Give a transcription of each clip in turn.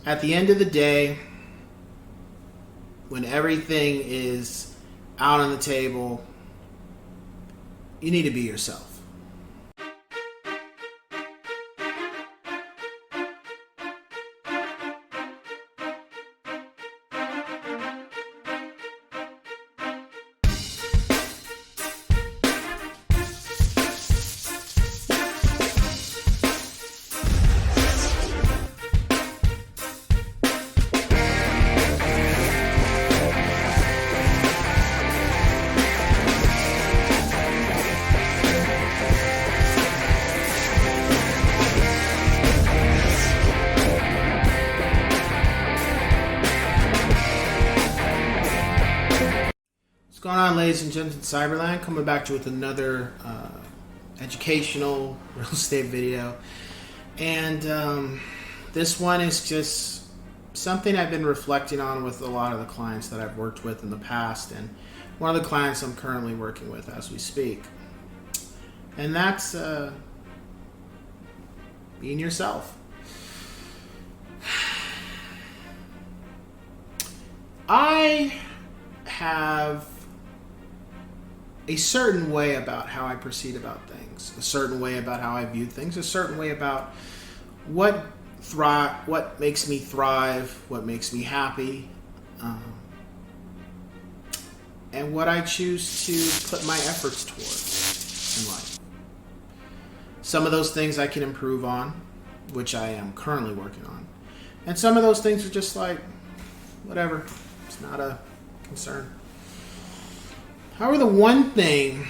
at the end of the day, when everything is out on the table, you need to be yourself. What's going on, ladies and gentlemen, Cyberland? Coming back to you with another educational real estate video. And this one is just something I've been reflecting on with a lot of the clients that I've worked with in the past, and one of the clients I'm currently working with as we speak. And that's being yourself. I have a certain way about how I proceed about things, a certain way about how I view things, a certain way about what makes me thrive, what makes me happy, and what I choose to put my efforts towards in life. Some of those things I can improve on, which I am currently working on, and some of those things are just like, whatever, it's not a concern. However, the one thing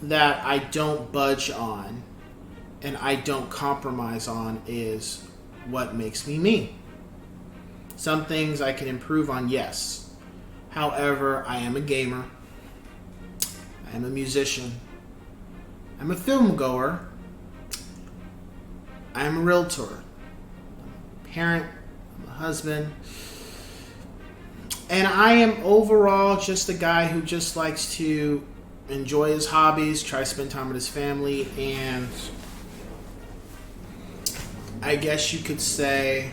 that I don't budge on and I don't compromise on is what makes me me. Some things I can improve on, yes. However, I am a gamer. I am a musician. I'm a film goer. I am a realtor. I'm a parent. I'm a husband. And I am overall just a guy who just likes to enjoy his hobbies, try to spend time with his family, and I guess you could say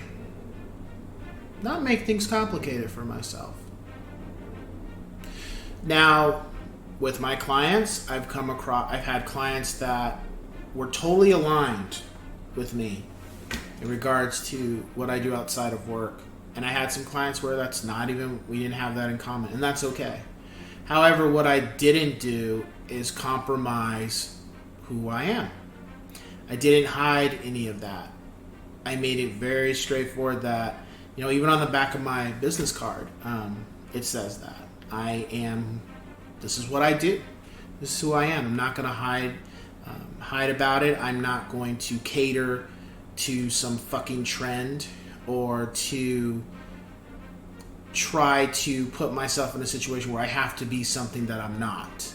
not make things complicated for myself. Now, with my clients, I've had clients that were totally aligned with me in regards to what I do outside of work. And I had some clients where we didn't have that in common, and that's okay. However, what I didn't do is compromise who I am. I didn't hide any of that. I made it very straightforward that, even on the back of my business card, it says that this is what I do. This is who I am. I'm not going to hide about it. I'm not going to cater to some fucking trend or to try to put myself in a situation where I have to be something that I'm not.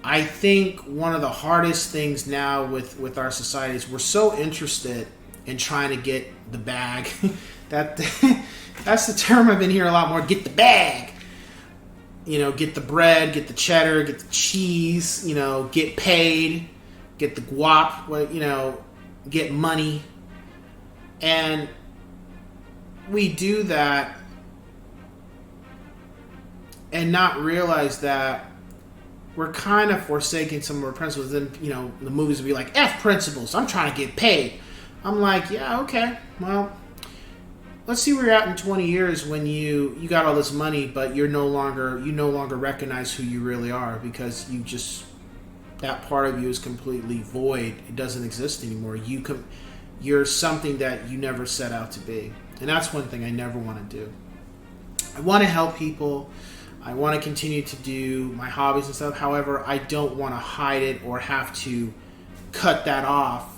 I think one of the hardest things now with our society is we're so interested in trying to get the bag. That's the term I've been hearing a lot more. Get the bag. Get the bread, get the cheddar, get the cheese, get paid, get the guap, get money. And we do that and not realize that we're kind of forsaking some of our principles. Then, the movies will be like, F principles, I'm trying to get paid. I'm like, yeah, okay, well, let's see where you're at in 20 years when you got all this money, but you no longer recognize who you really are because that part of you is completely void. It doesn't exist anymore. You're something that you never set out to be. And that's one thing I never want to do. I want to help people. I want to continue to do my hobbies and stuff. However, I don't want to hide it or have to cut that off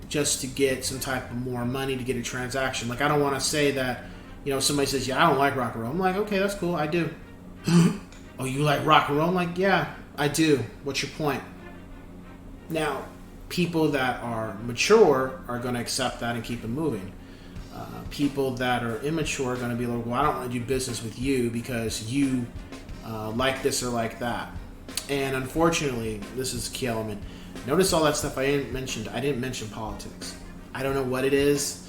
just to get some type of more money to get a transaction. Like, I don't want to say that, somebody says, yeah, I don't like rock and roll. I'm like, okay, that's cool. I do. Oh, you like rock and roll? I'm like, yeah, I do. What's your point? Now, people that are mature are going to accept that and keep it moving. People that are immature are going to be like, well, I don't want to do business with you because you like this or like that. And unfortunately, this is a key element. Notice all that stuff I didn't mention. I didn't mention politics. I don't know what it is.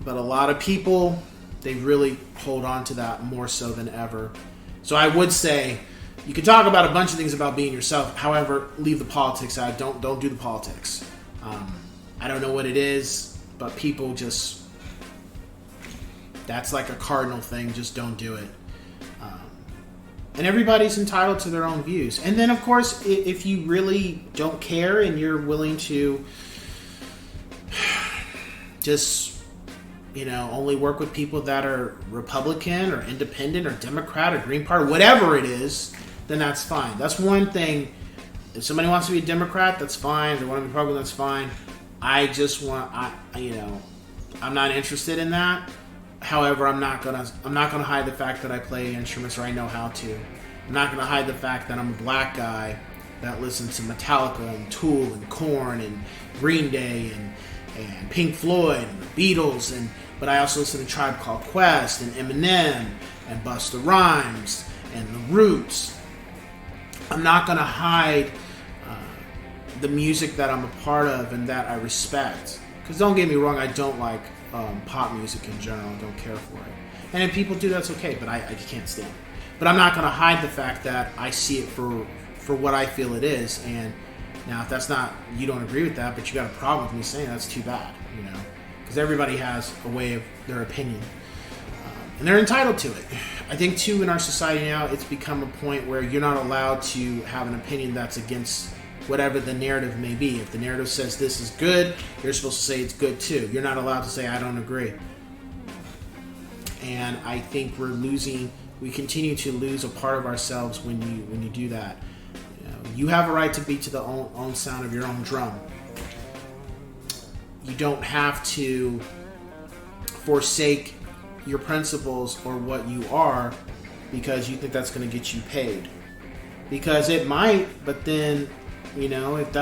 But a lot of people, they really hold on to that more so than ever. So I would say you can talk about a bunch of things about being yourself. However, leave the politics out. Don't do the politics. I don't know what it is, but people just, that's like a cardinal thing. Just don't do it. And everybody's entitled to their own views. And then, of course, if you really don't care and you're willing to just, only work with people that are Republican or Independent or Democrat or Green Party, whatever it is, then that's fine. That's one thing. If somebody wants to be a Democrat, that's fine. If they want to be Republican, that's fine. I'm not interested in that. However, I'm not gonna hide the fact that I play instruments or I know how to. I'm not gonna hide the fact that I'm a black guy that listens to Metallica and Tool and Korn and Green Day and Pink Floyd and the Beatles, but I also listen to Tribe Called Quest and Eminem and Busta Rhymes and The Roots. I'm not gonna hide the music that I'm a part of and that I respect. Because don't get me wrong, I don't like pop music in general. I don't care for it. And if people do, that's okay, but I can't stand it. But I'm not going to hide the fact that I see it for what I feel it is. And now, if that's not, you don't agree with that, but you got a problem with me saying that's too bad, because everybody has a way of their opinion. And they're entitled to it. I think, too, in our society now, it's become a point where you're not allowed to have an opinion that's against whatever the narrative may be. If the narrative says this is good, you're supposed to say it's good too. You're not allowed to say I don't agree. And I think we continue to lose a part of ourselves when you do that. You have a right to beat to the own sound of your own drum. You don't have to forsake your principles or what you are because you think that's going to get you paid. Because it might, but then if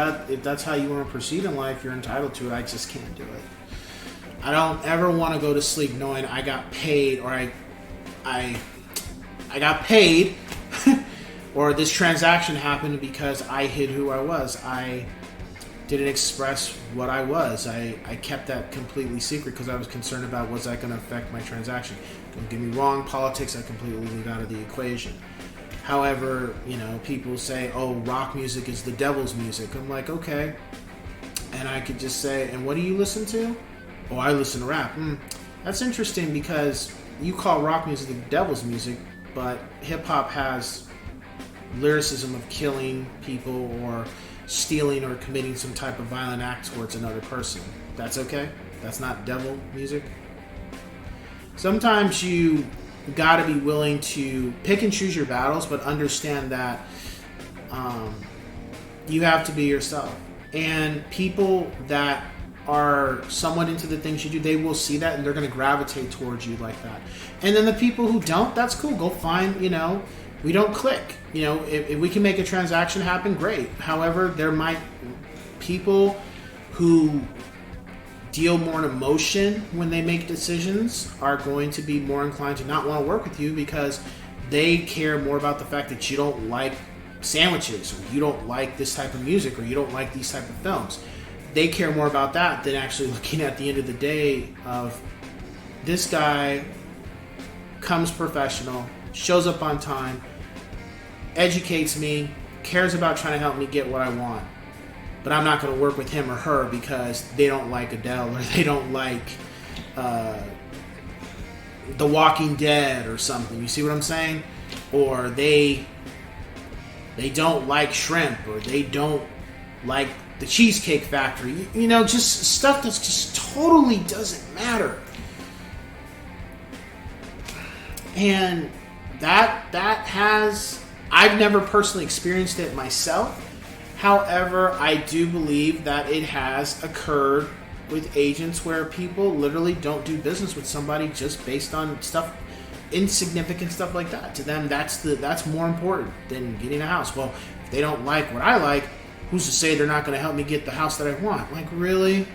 that's how you want to proceed in life, you're entitled to it. I just can't do it. I don't ever want to go to sleep knowing I got paid or I got paid or this transaction happened because I hid who I was. I didn't express what I was. I kept that completely secret because I was concerned about was that going to affect my transaction. Don't get me wrong, politics I completely leave out of the equation. However, people say, oh, rock music is the devil's music. I'm like, okay. And I could just say, and what do you listen to? Oh, I listen to rap. That's interesting because you call rock music the devil's music, but hip-hop has lyricism of killing people or stealing or committing some type of violent act towards another person. That's okay? That's not devil music? Sometimes you got to be willing to pick and choose your battles, but understand that you have to be yourself. And people that are somewhat into the things you do, they will see that and they're going to gravitate towards you like that. And then the people who don't, that's cool. Go find, we don't click. If we can make a transaction happen, great. However, there might people who deal more in emotion when they make decisions are going to be more inclined to not want to work with you because they care more about the fact that you don't like sandwiches or you don't like this type of music or you don't like these type of films. They care more about that than actually looking at the end of the day of this guy comes professional, shows up on time, educates me, cares about trying to help me get what I want. But I'm not going to work with him or her because they don't like Adele or they don't like The Walking Dead or something. You see what I'm saying? Or they don't like shrimp or they don't like the Cheesecake Factory. Just stuff that's just totally doesn't matter. And I've never personally experienced it myself. However, I do believe that it has occurred with agents where people literally don't do business with somebody just based on stuff, insignificant stuff like that. To them, that's more important than getting a house. Well, if they don't like what I like, who's to say they're not going to help me get the house that I want? Like, really?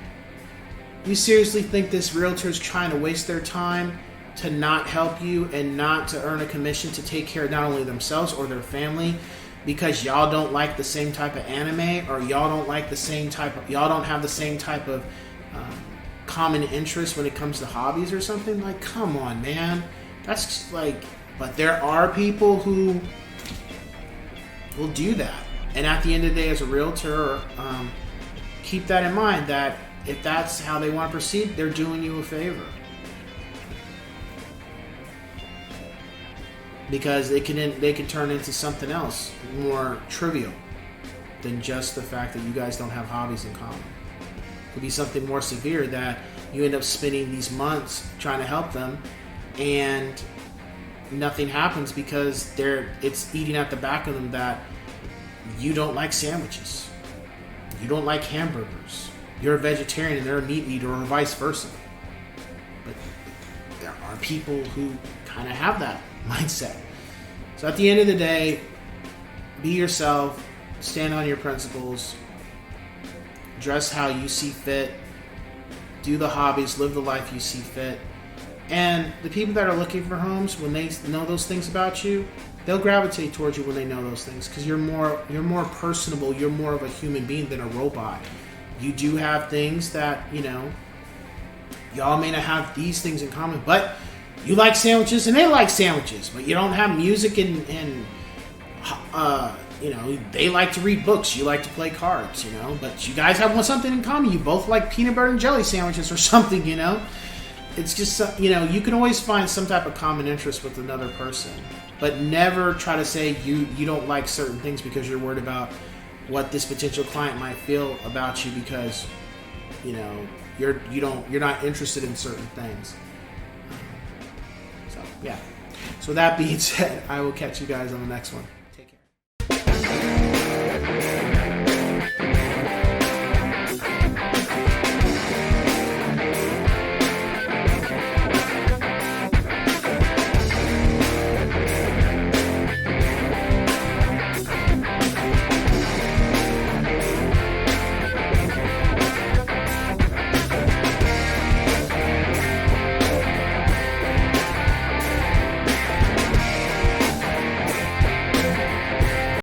You seriously think this realtor is trying to waste their time to not help you and not to earn a commission to take care of not only themselves or their family because y'all don't like the same type of anime or y'all don't have the same type of common interest when it comes to hobbies or something, like, come on, man. That's like, but there are people who will do that. And at the end of the day, as a realtor, keep that in mind, that if that's how they want to proceed, they're doing you a favor. Because they can turn into something else more trivial than just the fact that you guys don't have hobbies in common. It could be something more severe that you end up spending these months trying to help them, and nothing happens because it's eating at the back of them that you don't like sandwiches, you don't like hamburgers, you're a vegetarian and they're a meat eater, or vice versa. But there are people who kind of have that mindset. So at the end of the day, be yourself, stand on your principles, dress how you see fit, do the hobbies, live the life you see fit. And the people that are looking for homes, when they know those things about you, they'll gravitate towards you when they know those things, because you're more personable, you're more of a human being than a robot. You do have things that, y'all may not have these things in common, but you like sandwiches and they like sandwiches, but you don't have music and they like to read books, you like to play cards, but you guys have something in common. You both like peanut butter and jelly sandwiches or something, It's just, you can always find some type of common interest with another person, but never try to say you don't like certain things because you're worried about what this potential client might feel about you, because, you're not interested in certain things. So, yeah. So that being said, I will catch you guys on the next one.